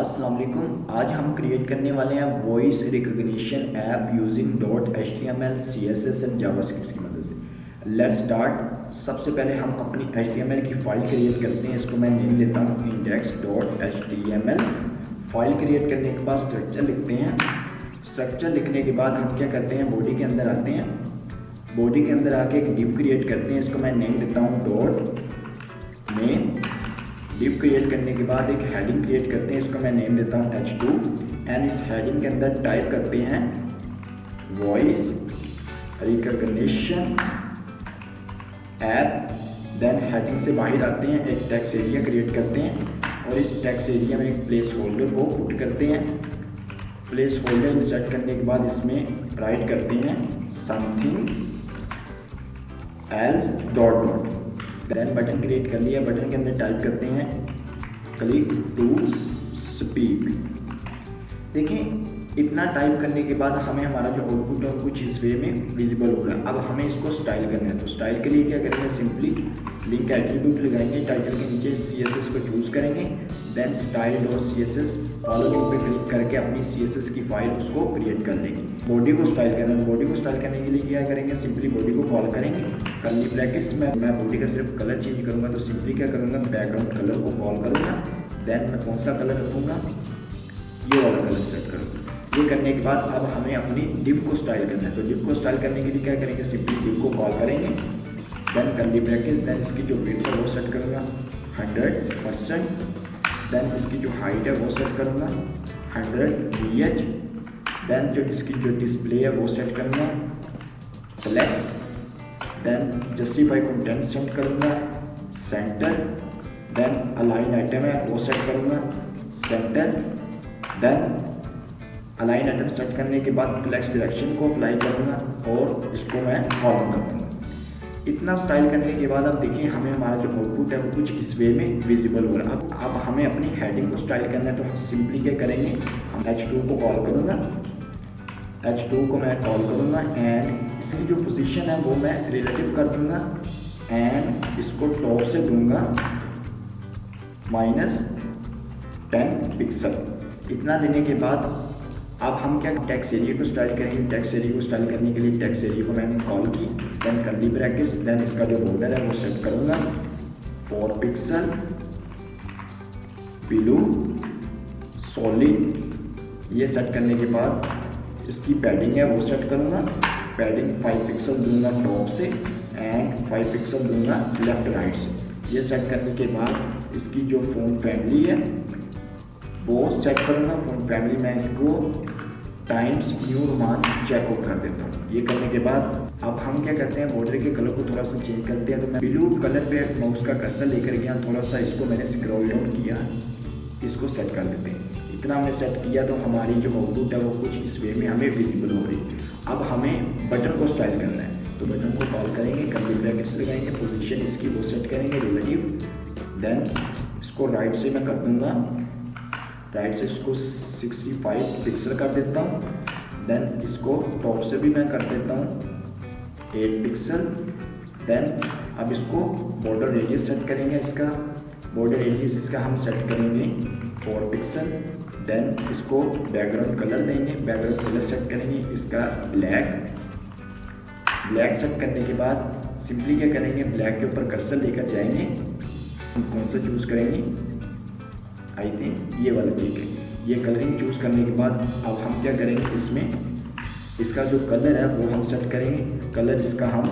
अस्सलाम वालेकुम। आज हम क्रिएट करने वाले हैं voice recognition app using .html CSS and JavaScript की मदद से। Let's start. सबसे पहले हम अपनी HTML की फ़ाइल क्रिएट करते हैं। इसको मैं नेम देता हूँ index.html। फाइल क्रिएट करने के बाद स्ट्रक्चर लिखते हैं। स्ट्रक्चर लिखने के बाद हम क्या करते हैं, बॉडी के अंदर आते हैं। बॉडी के अंदर आके एक डिव क्रिएट करते हैं। इसको मैं नेम देता हूँ .main। डिव क्रिएट करने के बाद एक हेडिंग क्रिएट करते हैं। इसको मैं नेम देता हूँ h2 एंड इस हेडिंग के अंदर टाइप करते हैं voice recognition app. Then heading से बाहर आते हैं, एक टेक्स्ट एरिया क्रिएट करते हैं और इस टेक्स्ट एरिया में एक प्लेस होल्डर को पुट करते हैं। प्लेस होल्डर इंसर्ट करने के बाद इसमें राइट करते हैं something else dot dot. Then button create कर लिया। बटन के अंदर टाइप करते हैं क्लिक टू स्पीक। देखिए इतना टाइप करने के बाद हमें हमारा जो आउटपुट है कुछ इस वे में विजिबल हो रहा है। अब हमें इसको स्टाइल करना है, तो स्टाइल के लिए क्या करेंगे, सिंपली लिंक एट्रीब्यूट लगाएंगे। टाइटल के नीचे CSS को चूज़ करेंगे। Then style dot CSS follow link पे क्लिक करके अपनी CSS की फाइल उसको क्रिएट कर लेंगे। बॉडी को स्टाइल करना है। बॉडी को स्टाइल करने के लिए क्या करेंगे, सिंपली बॉडी को कॉल करेंगे। कर्ली ब्रैकेट्स में मैं बॉडी का सिर्फ कलर चेंज करूँगा, तो सिंपली क्या करूँगा, बैकग्राउंड कलर को कॉल करूँगा। देन मैं कौन सा कलर रखूँगा, ये वाला कलर सेट करूँगा। ये करने के बाद अब हमें अपनी डिव को स्टाइल करना है। तो डिव को स्टाइल करने के लिए क्या करेंगे, सिंपली डिव को कॉल करेंगे। देन कर्ली ब्रैकेट, देन इसकी जो विड्थ है वो सेट करूँगा 100%। देन इसकी जो हाइट है वो सेट करूँगा 100 VH। देन जो इसकी जो डिस्प्ले है वो सेट करूँगा flex. Then justify content set करूँगा सेंटर। देन अलाइन आइटम है वो सेट करूँगा center. Then align item set करने के बाद फ्लेक्स डायरेक्शन को अप्लाई करूँगा और इसको मैं फॉलो कर दूँगा। इतना स्टाइल करने के बाद अब देखिए हमें हमारा जो आउटपुट है वो कुछ इस वे में विजिबल हो रहा है। अब हमें अपनी हेडिंग को स्टाइल करना है, तो हम सिंपली क्या करेंगे, हम h2 को कॉल करूँगा। h2 को मैं कॉल करूँगा एंड इसकी जो पोजीशन है वो मैं रिलेटिव कर दूँगा एंड इसको टॉप से दूँगा -10 पिक्सल। इतना देने के बाद अब हम क्या टेक्स्ट एरिया को स्टाइल करेंगे। टेक्स्ट एरिया को स्टाइल करने के लिए टेक्स्ट एरिया को मैंने कॉल की। देन कर्ली ब्रैकेट्स, देन इसका जो बॉर्डर है वो सेट करूँगा 4 पिक्सल बिलो सॉलिड। ये सेट करने के बाद इसकी पैडिंग है वो सेट करूँगा। पैडिंग 5 पिक्सल दूंगा टॉप से एंड 5 पिक्सल दूंगा लेफ्ट राइट से। ये सेट करने के बाद इसकी जो फ़ोन फैमिली है वो सेट करूँगा। फ़ोन फैमिली में इसको टाइम्स न्यू रोमान चेकआउट कर देता हूँ। ये करने के बाद अब हम क्या करते हैं, बॉर्डर के कलर को थोड़ा सा चेंज करते हैं। तो मैं ब्लू कलर पे माउस का कर्सर लेकर गया, थोड़ा सा इसको मैंने स्क्रॉल डाउन किया, इसको सेट कर देते हैं। इतना हमने सेट किया तो हमारी जो आउटपुट है वो कुछ इस वे में हमें विजिबल हो रही है। अब हमें बटन को स्टाइल करना है, तो बटन को कॉल करेंगे, कर्ली ब्रैकेट्स लगाएंगे, पोजीशन इसकी वो सेट करेंगे रिलेटिव। देन इसको राइट से मैं कर दूँगा, राइट से इसको 65 पिक्सल कर देता हूँ। देन इसको टॉप से भी मैं कर देता हूँ 8 पिक्सल। देन अब इसको बॉर्डर रेडियस सेट करेंगे। इसका बॉर्डर रेडियस इसका हम सेट करेंगे 4 पिक्सल। देन इसको बैकग्राउंड कलर देंगे, बैकग्राउंड कलर सेट करेंगे इसका ब्लैक। ब्लैक सेट करने के बाद सिंपली क्या करेंगे, ब्लैक के ऊपर कर्सर लेकर जाएंगे, हम कौन सा चूज़ करेंगे, आई थिंक ये वाला ठीक है। ये कलरिंग चूज़ करने के बाद अब हम क्या करेंगे, इसमें इसका जो कलर है वो हम सेट करेंगे। कलर इसका हम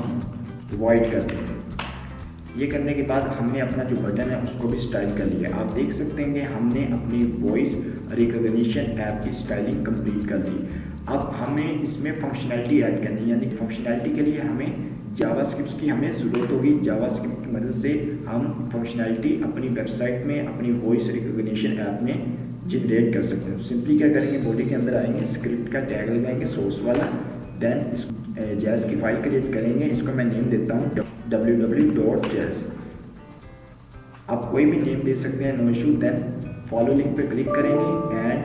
वाइट कर देंगे। ये करने के बाद हमने अपना जो बटन है उसको भी स्टाइल कर लिया। आप देख सकते हैं कि हमने अपनी वॉइस रिकॉग्निशन ऐप की स्टाइलिंग कंप्लीट कर ली। अब हमें इसमें फंक्शनैलिटी ऐड करनी है, यानी फंक्शनैलिटी के लिए हमें जावास्क्रिप्ट की हमें ज़रूरत होगी। जावास्क्रिप्ट की मदद से हम फंक्शनैलिटी अपनी वेबसाइट में, अपनी वॉइस रिकॉग्निशन ऐप में जनरेट कर सकते हैं। सिंपली क्या करेंगे, बॉडी के अंदर आएंगे, स्क्रिप्ट का टैग लगाएंगे सोर्स वाला। देन इस जैज़ की फाइल क्रिएट करेंगे। इसको मैं नेम देता हूँ www.jazz। आप कोई भी नेम दे सकते हैं, no issue. Then follow link पे क्लिक करेंगे एंड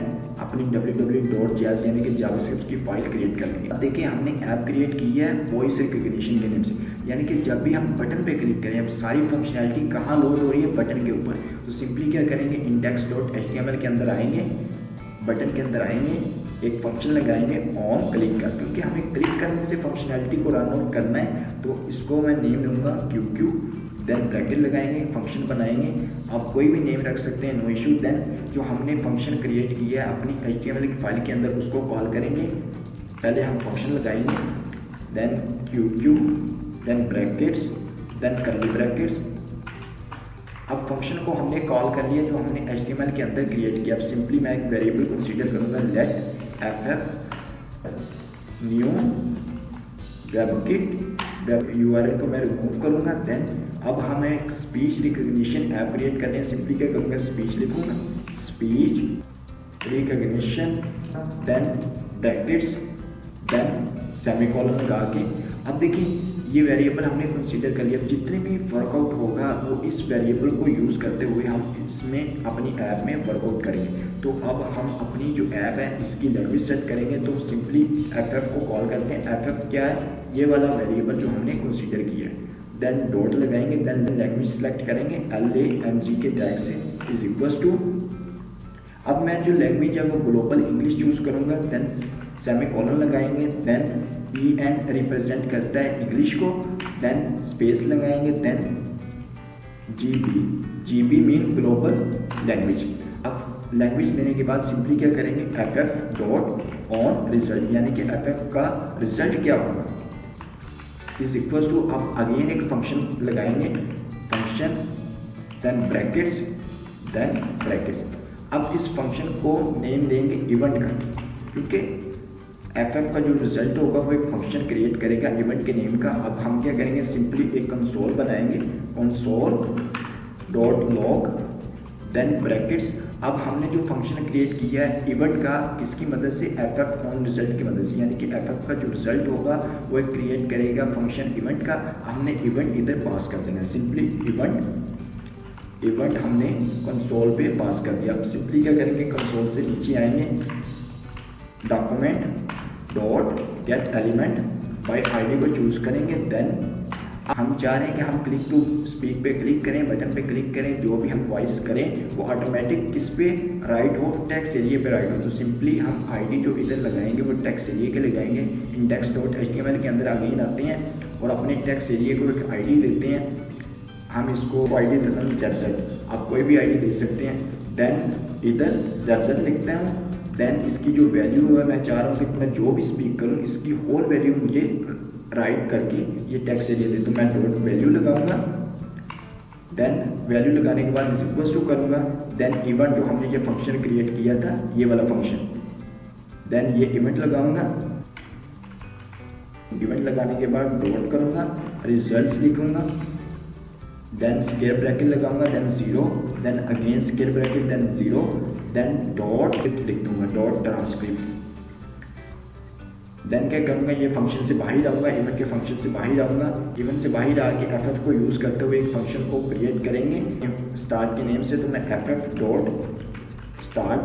अपनी www.jazz यानी कि जावास्क्रिप्ट की फाइल क्रिएट कर लेंगे। अब देखिए हमने ऐप क्रिएट की है वॉइस रिकग्निशन के नेम से, यानी कि जब भी हम बटन पे क्लिक करें, अब सारी फंक्शनैलिटी कहाँ लोड हो रही है, बटन के ऊपर। तो सिंपली क्या करेंगे, index.html के अंदर आएंगे, बटन के अंदर आएंगे, एक फंक्शन लगाएंगे ऑन क्लिक कर, क्योंकि हमें क्लिक करने से फंक्शनैलिटी को रन आउट करना है। तो इसको मैं नेम दूंगा QQ, देन ब्रैकेट लगाएंगे, फंक्शन बनाएंगे, आप कोई भी नेम रख सकते हैं, नो इशू। देन जो हमने फंक्शन क्रिएट किया है अपनी HTML की फाइल के अंदर उसको कॉल करेंगे। पहले हम फंक्शन लगाएंगे, then QQ, then brackets, then curly brackets. अब फंक्शन को हमने कॉल कर लिया जो हमने HTML के अंदर क्रिएट किया। अब सिंपली मैं एक वेरिएबल कंसीडर करूँगा, let ff new webkit, URL को मैं रिमूव करूँगा। देन अब हम एक स्पीच रिकग्निशन ऐप क्रिएट करने हैं। सिंपली क्या करूँगा, स्पीच लिखूँगा, speech recognition, then brackets, then semicolon लगा के। अब देखिए ये वेरिएबल हमने कंसीडर कर लिया। जितने भी वर्कआउट होगा वो इस वेरिएबल को यूज़ करते हुए हम इसमें अपनी ऐप में वर्कआउट करेंगे। तो अब हम अपनी जो ऐप है इसकी लैंग्वेज सेट करेंगे। तो सिंपली ff को कॉल करते हैं। ff क्या है, ये वाला वेरिएबल जो हमने कंसीडर किया है। देन डॉट लगाएंगे, देन लैंग्वेज सेलेक्ट करेंगे LANG के टैग से इज इक्वल्स टू। अब मैं जो लैंग्वेज है वो ग्लोबल इंग्लिश चूज़ करूँगा, देन सेमीकोलन लगाएंगे, देन EN रिप्रेजेंट करता है इंग्लिश को, देन स्पेस लगाएंगे, then GB mean global language. अब लैंग्वेज देने के बाद सिंपली क्या करेंगे, ff डॉट ऑन रिजल्ट, यानी कि ff का रिजल्ट क्या होगा इज इक्वल्स टू। अब अगेन एक फंक्शन लगाएंगे, function, then brackets, then brackets. अब इस फंक्शन को नेम देंगे इवेंट का, क्योंकि ff का जो रिजल्ट होगा वो एक फंक्शन क्रिएट करेगा इवेंट के नेम का। अब हम क्या करेंगे, सिंपली एक कंसोल बनाएंगे, console dot log, then brackets. अब हमने जो फंक्शन क्रिएट किया है इवेंट का किसकी मदद से, ff ऑन रिजल्ट की मदद से, यानी कि ff का जो रिजल्ट होगा वो एक क्रिएट करेगा फंक्शन इवेंट का। हमने इवेंट इधर पास कर देना है, सिंपली इवेंट हमने कंसोल पे पास कर दिया। अब सिंपली क्या करेंगे, कंसोल से नीचे आएंगे, document dot gate element by ID को चूज करेंगे। देन हम चाह रहे हैं कि हम क्लिक टू स्पीक पे क्लिक करें, बटन पे क्लिक करें, जो भी हम वॉइस करें वो ऑटोमेटिक किस पे राइट हो, टेक्स्ट एरिया पे राइट हो। तो सिंपली हम ID जो इधर लगाएंगे वो टेक्स्ट एरिया के लगाएंगे। index.html के अंदर अगेन आते हैं और अपने टेक्स्ट एरिया को एक ID देते हैं। हम इसको ID देते हैं ZZ, आप कोई भी ID दे सकते हैं। देन इधर ZZ लिखते हैं, देन इसकी जो वैल्यू है मैं चाह रहा हूँ कि मैं जो भी स्पीक करूँ इसकी होल वैल्यू मुझे राइट करके ये टेक्स्ट एरिया दे। तो मैं डॉट वैल्यू लगाऊंगा, देन वैल्यू लगाने के बाद इज इक्वल्स टू करूँगा, देन इवेंट जो हमने ये फंक्शन क्रिएट किया था ये वाला फंक्शन, देन ये इवेंट लगाऊंगा। इवेंट लगाने के बाद डॉट करूँगा, रिजल्ट्स लिखूँगा, देन स्क्वायर ब्रैकेट लगाऊंगा, then 0, then again square bracket, then 0, then dot लिख दूंगा, डॉट ट्रांसक्रिप्ट। देन क्या करूँगा, ये फंक्शन से बाहर आऊँगा, इवेंट के फंक्शन से बाहर आऊँगा। इवेंट से बाहर आके ff को यूज़ करते हुए एक फंक्शन को क्रिएट करेंगे स्टार्ट के नेम से। तो मैं ff डॉट स्टार्ट,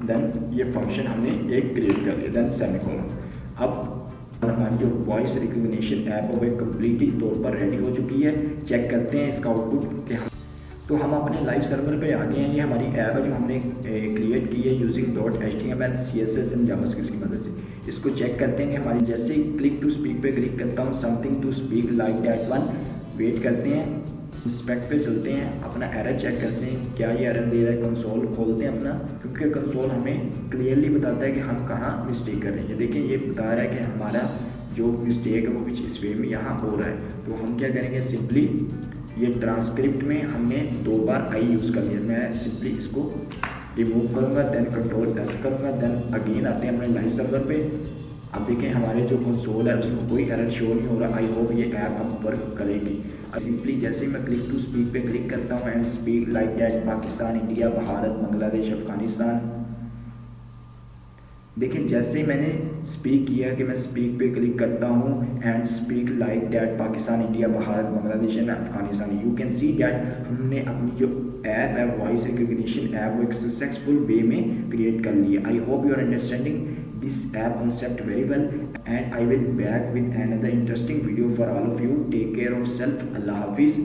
देन ये फंक्शन हमने एक क्रिएट कर लिया, देन सेमीकोलन। अब हमारी जो वॉइस रिकग्निशन ऐप है वो कंप्लीटली तौर पर रेडी हो चुकी है। चेक करते हैं इसका आउटपुट। तो हम अपने लाइव सर्वर पे आ गए हैं। ये हमारी ऐप है जो हमने क्रिएट की है using .html CSS and JavaScript की मदद से। इसको चेक करते हैं कि हमारी जैसे ही क्लिक टू स्पीक पे क्लिक करता हूँ, something to speak like that one, wait करते हैं, इंस्पेक्ट पे चलते हैं, अपना एरर चेक करते हैं क्या ये एरर दे रहा है। कंसोल खोलते हैं अपना, क्योंकि कंसोल हमें क्लियरली बताता है कि हम कहाँ मिस्टेक कर रहे हैं। देखिए ये बता रहा है कि हमारा जो मिस्टेक है वो कुछ इस वे में यहाँ हो रहा है। तो हम क्या करेंगे, सिंपली ये ट्रांसक्रिप्ट में हमने 2 बार आई यूज़ कर लिया, मैं सिंपली इसको रिमूव करूँगा, देन कंट्रोल एस करूँगा, देन अगेन आते हैं अपने लाइव सर्वर पे। अब देखें हमारे जो कंसोल है उसमें कोई एरर शो नहीं हो रहा। आई होप ये ऐप अब वर्क करेगी। सिंपली जैसे ही मैं क्लिक टू स्पीक पे क्लिक करता हूँ and speak like that Pakistan, India, Bharat, Bangladesh, Afghanistan, देखिए जैसे ही मैंने स्पीक किया कि मैं स्पीक पे क्लिक करता हूँ and speak like that Pakistan, India, Bharat, Bangladesh and Afghanistan, you can see that हमने अपनी जो ऐप है वॉइस रिकग्निशन ऐप वो एक सक्सेसफुल वे में क्रिएट कर ली है। I hope you are understanding this app concept very well, and I will back with another interesting video for all of you. Take care of self. Allah Hafiz.